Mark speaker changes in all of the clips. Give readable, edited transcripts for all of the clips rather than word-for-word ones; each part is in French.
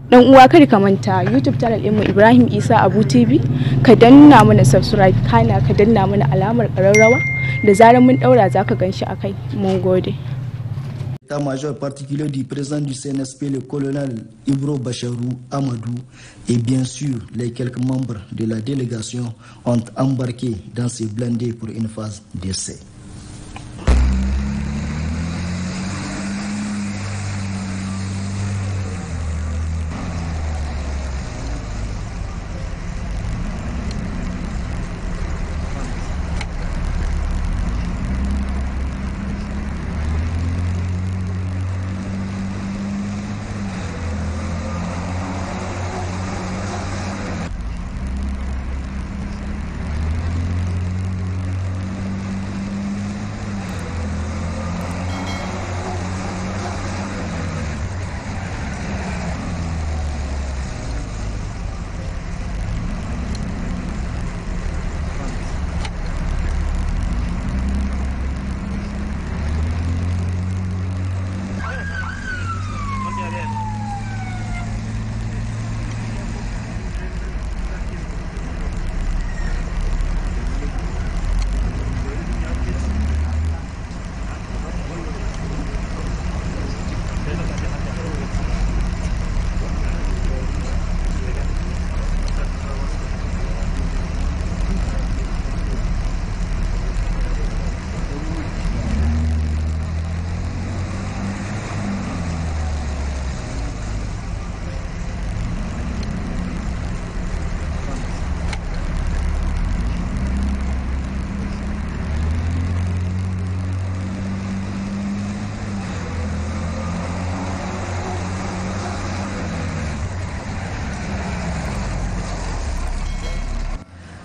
Speaker 1: Dan uwa kada ka manta YouTube channel ɗinmu Ibrahim Isa Abu TV, ka danna mana subscribe kana ka danna mana alamar ƙararrawa da zarar mun daura zaka ganshi akai. Mun gode.
Speaker 2: L'état-major particulier du président du CNSP, le colonel Ibro Bacharou Amadou, et bien sûr les quelques membres de la délégation ont embarqué dans ces blindés pour une phase d'essai.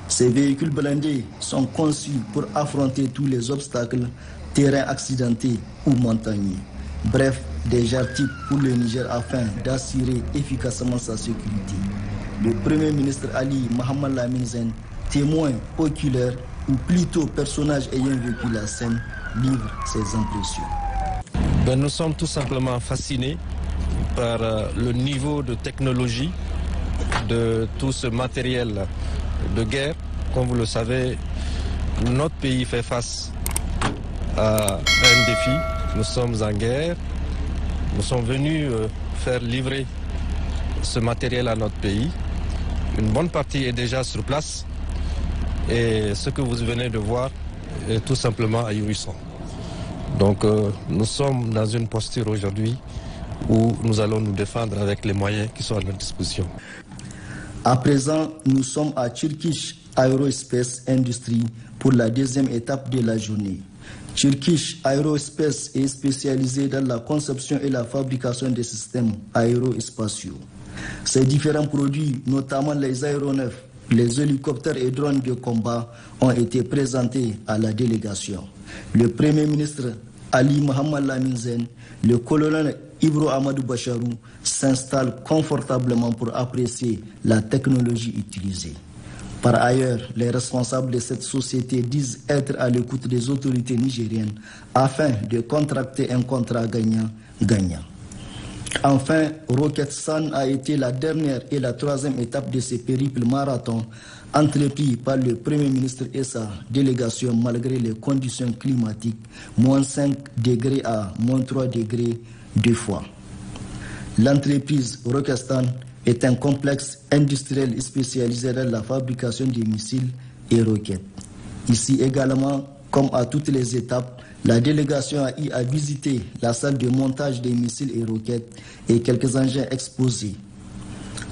Speaker 2: Ces véhicules blindés sont conçus pour affronter tous les obstacles, terrains accidentés ou montagneux. Bref, des genres types pour le Niger afin d'assurer efficacement sa sécurité. Le Premier ministre Ali Mohamed Lamine Zen, témoin oculaire ou plutôt personnage ayant vécu la scène, livre ses impressions.
Speaker 3: Nous sommes tout simplement fascinés par le niveau de technologie de tout ce matériel de guerre. Comme vous le savez, notre pays fait face à un défi. Nous sommes en guerre. Nous sommes venus faire livrer ce matériel à notre pays. Une bonne partie est déjà sur place. Et ce que vous venez de voir est tout simplement ahurissant. Donc nous sommes dans une posture aujourd'hui où nous allons nous défendre avec les moyens qui sont à notre disposition.
Speaker 2: À présent, nous sommes à Turkish Aerospace Industry pour la deuxième étape de la journée. Turkish Aerospace est spécialisé dans la conception et la fabrication des systèmes aérospatiaux. Ces différents produits, notamment les aéronefs, les hélicoptères et drones de combat, ont été présentés à la délégation. Le Premier ministre Ali Mohamed Lamine Zen, le colonel Ibro Amadou Bacharou s'installe confortablement pour apprécier la technologie utilisée. Par ailleurs, les responsables de cette société disent être à l'écoute des autorités nigériennes afin de contracter un contrat gagnant-gagnant. Enfin, Rocket Sun a été la dernière et la troisième étape de ce périple marathon entrepris par le Premier ministre et sa délégation malgré les conditions climatiques, -5 degrés à -3 degrés deux fois. L'entreprise Rocketstan est un complexe industriel spécialisé dans la fabrication de missiles et roquettes. Ici également, comme à toutes les étapes, la délégation a eu à visiter la salle de montage des missiles et roquettes et quelques engins exposés.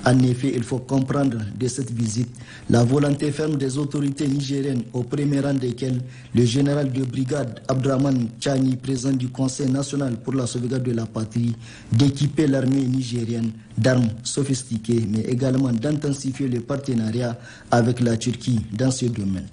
Speaker 2: En effet, il faut comprendre de cette visite la volonté ferme des autorités nigériennes, au premier rang desquelles le général de brigade Abdraman Chani, président du Conseil national pour la sauvegarde de la patrie, d'équiper l'armée nigérienne d'armes sophistiquées, mais également d'intensifier le partenariat avec la Turquie dans ce domaine.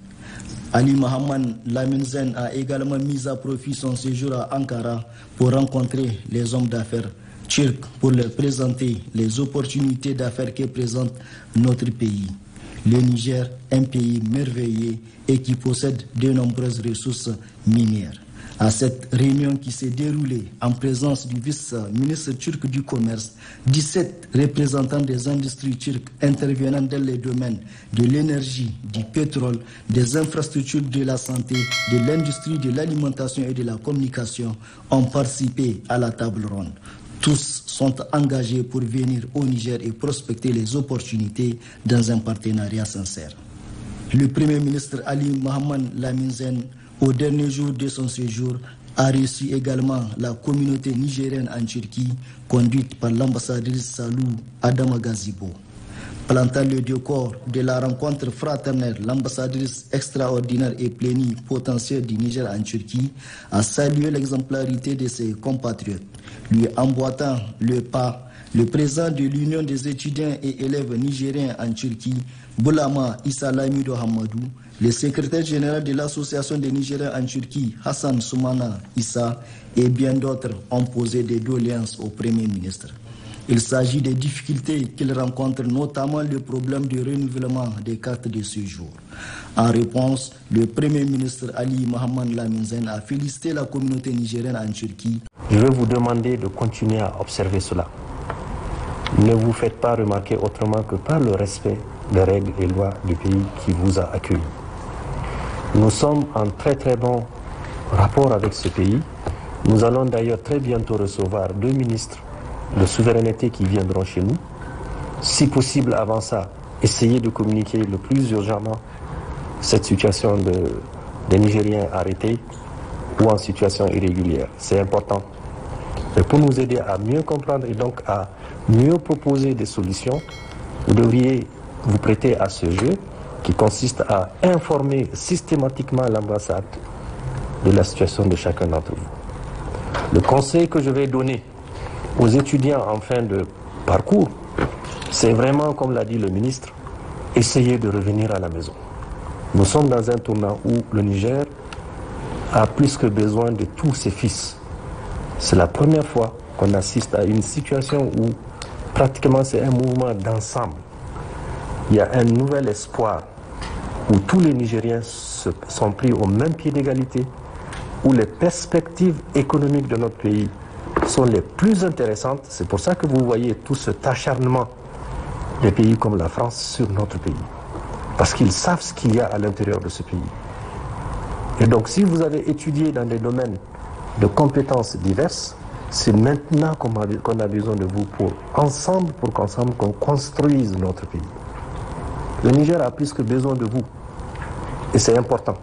Speaker 2: Ali Mohamed Lamine Zen a également mis à profit son séjour à Ankara pour rencontrer les hommes d'affaires turcs pour leur présenter les opportunités d'affaires que présente notre pays. Le Niger, un pays merveilleux et qui possède de nombreuses ressources minières. À cette réunion qui s'est déroulée en présence du vice-ministre turc du Commerce, 17 représentants des industries turques intervenant dans les domaines de l'énergie, du pétrole, des infrastructures de la santé, de l'industrie de l'alimentation et de la communication ont participé à la table ronde. Tous sont engagés pour venir au Niger et prospecter les opportunités dans un partenariat sincère. Le Premier ministre Ali Mohamed Lamine Zen, au dernier jour de son séjour, a reçu également la communauté nigérienne en Turquie, conduite par l'ambassadrice Salou Adama Gazibo. Plantant le décor de la rencontre fraternelle, l'ambassadrice extraordinaire et plénipotentiaire du Niger en Turquie a salué l'exemplarité de ses compatriotes, lui emboîtant le pas. Le président de l'Union des étudiants et élèves nigériens en Turquie, Boulama Issa Lamido Hamadou, le secrétaire général de l'Association des Nigériens en Turquie, Hassan Soumana Issa, et bien d'autres ont posé des doléances au Premier ministre. Il s'agit des difficultés qu'il rencontre, notamment le problème du renouvellement des cartes de séjour. En réponse, le Premier ministre Ali Mohamed Lamine Zen a félicité la communauté nigérienne en Turquie.
Speaker 4: Je veux vous demander de continuer à observer cela. Ne vous faites pas remarquer autrement que par le respect des règles et lois du pays qui vous a accueilli. Nous sommes en très très bon rapport avec ce pays. Nous allons d'ailleurs très bientôt recevoir 2 ministres de souveraineté qui viendront chez nous. Si possible, avant ça, essayez de communiquer le plus urgemment cette situation des Nigériens arrêtés ou en situation irrégulière. C'est important. Et pour nous aider à mieux comprendre et donc à mieux proposer des solutions, vous devriez vous prêter à ce jeu qui consiste à informer systématiquement l'ambassade de la situation de chacun d'entre vous. Le conseil que je vais donner aux étudiants en fin de parcours, c'est vraiment, comme l'a dit le ministre, essayer de revenir à la maison. Nous sommes dans un tournant où le Niger a plus que besoin de tous ses fils. C'est la première fois qu'on assiste à une situation où pratiquement c'est un mouvement d'ensemble. Il y a un nouvel espoir où tous les Nigériens sont pris au même pied d'égalité, où les perspectives économiques de notre pays sont les plus intéressantes. C'est pour ça que vous voyez tout cet acharnement des pays comme la France sur notre pays. Parce qu'ils savent ce qu'il y a à l'intérieur de ce pays. Et donc si vous avez étudié dans des domaines de compétences diverses, c'est maintenant qu'on a besoin de vous pour qu'ensemble qu'on construise notre pays. Le Niger a plus que besoin de vous. Et c'est important.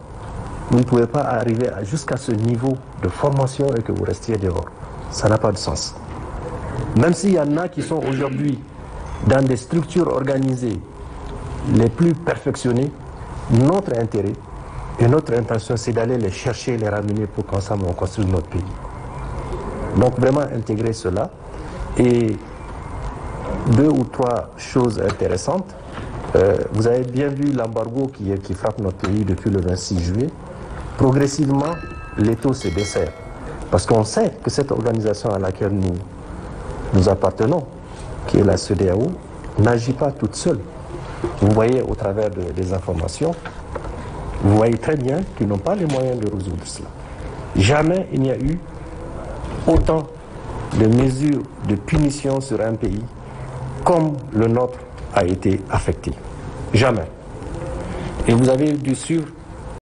Speaker 4: Vous ne pouvez pas arriver jusqu'à ce niveau de formation et que vous restiez dehors. Ça n'a pas de sens. Même s'il y en a qui sont aujourd'hui dans des structures organisées les plus perfectionnées, notre intérêt et notre intention, c'est d'aller les chercher, les ramener pour qu'ensemble on construise notre pays. Donc vraiment intégrer cela. Et 2 ou 3 choses intéressantes. Vous avez bien vu l'embargo qui frappe notre pays depuis le 26 juillet. Progressivement, l'étau se dessert. Parce qu'on sait que cette organisation à laquelle nous appartenons, qui est la CEDEAO, n'agit pas toute seule. Vous voyez au travers des informations, vous voyez très bien qu'ils n'ont pas les moyens de résoudre cela. Jamais il n'y a eu autant de mesures de punition sur un pays comme le nôtre a été affecté. Jamais. Et vous avez dû suivre